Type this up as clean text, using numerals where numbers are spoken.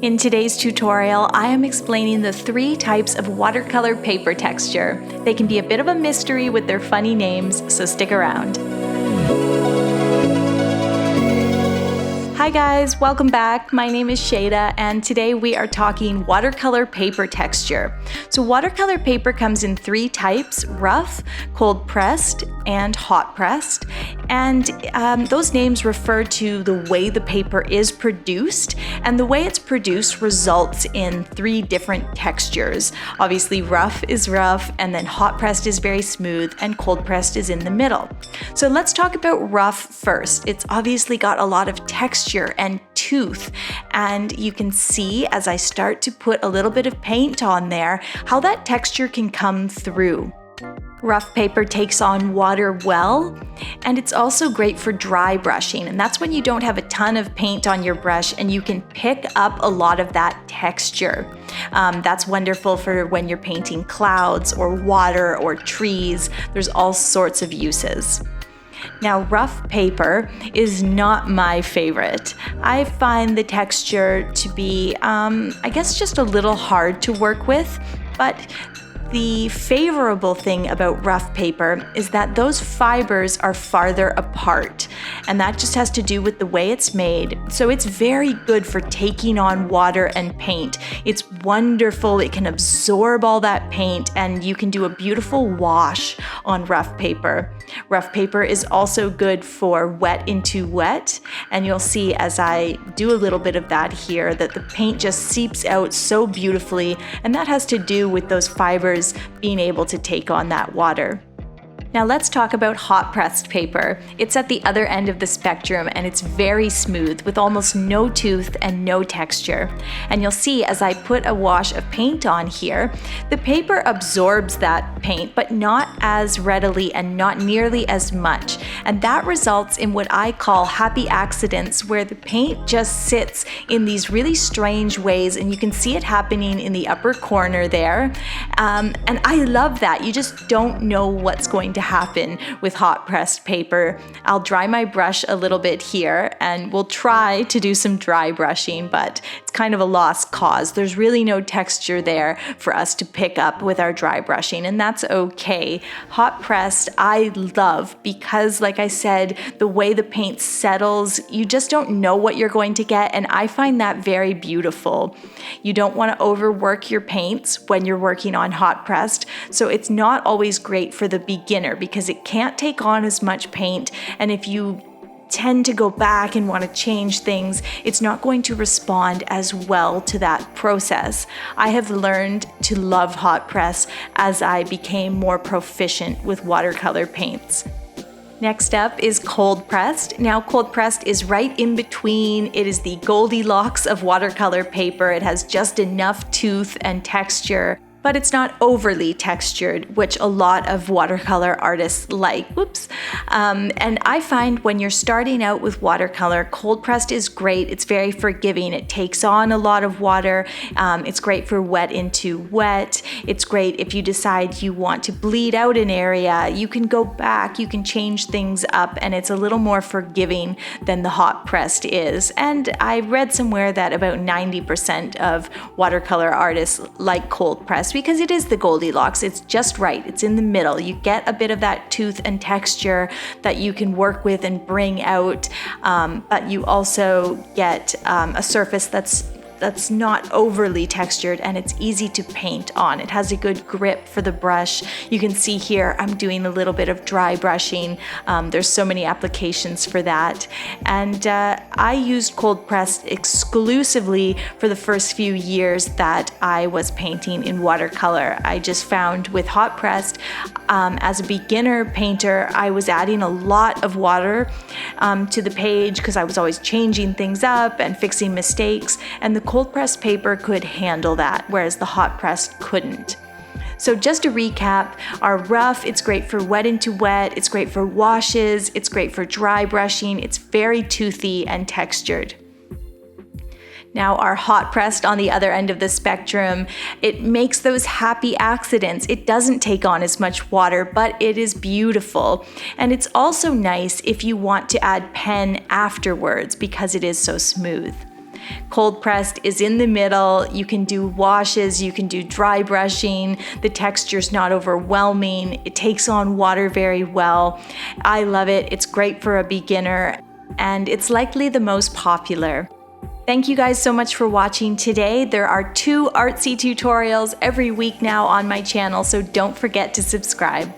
In today's tutorial, I am explaining the 3 types of watercolor paper texture. They can be a bit of a mystery with their funny names, so stick around. Hi guys, welcome back. My name is Shayda and today we are talking watercolor paper texture. So watercolor paper comes in 3 types: rough, cold pressed, and hot pressed. And those names refer to the way the paper is produced, and the way it's produced results in 3 different textures. Obviously rough is rough, and then hot pressed is very smooth, and cold pressed is in the middle. So let's talk about rough first. It's obviously got a lot of texture and tooth, and you can see as I start to put a little bit of paint on there how that texture can come through. Rough paper takes on water well, and it's also great for dry brushing, and that's when you don't have a ton of paint on your brush and you can pick up a lot of that texture. That's wonderful for when you're painting clouds or water or trees. There's all sorts of uses. Now, rough paper is not my favorite. I find the texture to be, I guess, just a little hard to work with, but the favorable thing about rough paper is that those fibers are farther apart, and that just has to do with the way it's made. So it's very good for taking on water and paint. It's wonderful. It can absorb all that paint, and you can do a beautiful wash on rough paper. Rough paper is also good for wet into wet, and you'll see as I do a little bit of that here that the paint just seeps out so beautifully, and that has to do with those fibers being able to take on that water. Now let's talk about hot pressed paper. It's at the other end of the spectrum and it's very smooth with almost no tooth and no texture. And you'll see as I put a wash of paint on here, the paper absorbs that paint, but not as readily and not nearly as much. And that results in what I call happy accidents, where the paint just sits in these really strange ways, and you can see it happening in the upper corner there. And I love that. You just don't know what's going to happen with hot pressed paper. I'll dry my brush a little bit here and we'll try to do some dry brushing, but it's kind of a lost cause. There's really no texture there for us to pick up with our dry brushing, and that's okay. Hot pressed I love because, like I said, the way the paint settles, you just don't know what you're going to get, and I find that very beautiful. You don't want to overwork your paints when you're working on hot pressed, so it's not always great for the beginner because it can't take on as much paint, and if you tend to go back and want to change things, it's not going to respond as well to that process. I have learned to love hot press as I became more proficient with watercolor paints. Next up is cold pressed. Now cold pressed is right in between. It is the Goldilocks of watercolor paper. It has just enough tooth and texture, but it's not overly textured, which a lot of watercolor artists like. And I find when you're starting out with watercolor, cold pressed is great. It's very forgiving. It takes on a lot of water. It's great for wet into wet. It's great if you decide you want to bleed out an area. You can go back, you can change things up, and it's a little more forgiving than the hot pressed is. And I read somewhere that about 90% of watercolor artists like cold pressed, because it is the Goldilocks. It's just right. It's in the middle. You get a bit of that tooth and texture that you can work with and bring out, but you also get a surface that's not overly textured, and it's easy to paint on. It has a good grip for the brush. You can see here I'm doing a little bit of dry brushing. There's so many applications for that. And I used cold pressed exclusively for the first few years that I was painting in watercolor. I just found with hot pressed, as a beginner painter, I was adding a lot of water to the page because I was always changing things up and fixing mistakes, and the cold pressed paper could handle that, whereas the hot pressed couldn't. So just to recap, our rough, it's great for wet into wet, it's great for washes, it's great for dry brushing, it's very toothy and textured. Now our hot pressed on the other end of the spectrum, it makes those happy accidents. It doesn't take on as much water, but it is beautiful. And it's also nice if you want to add pen afterwards because it is so smooth. Cold pressed is in the middle. You can do washes, you can do dry brushing. The texture's not overwhelming. It takes on water very well. I love it. It's great for a beginner, and it's likely the most popular. Thank you guys so much for watching today. There are 2 artsy tutorials every week now on my channel, so don't forget to subscribe.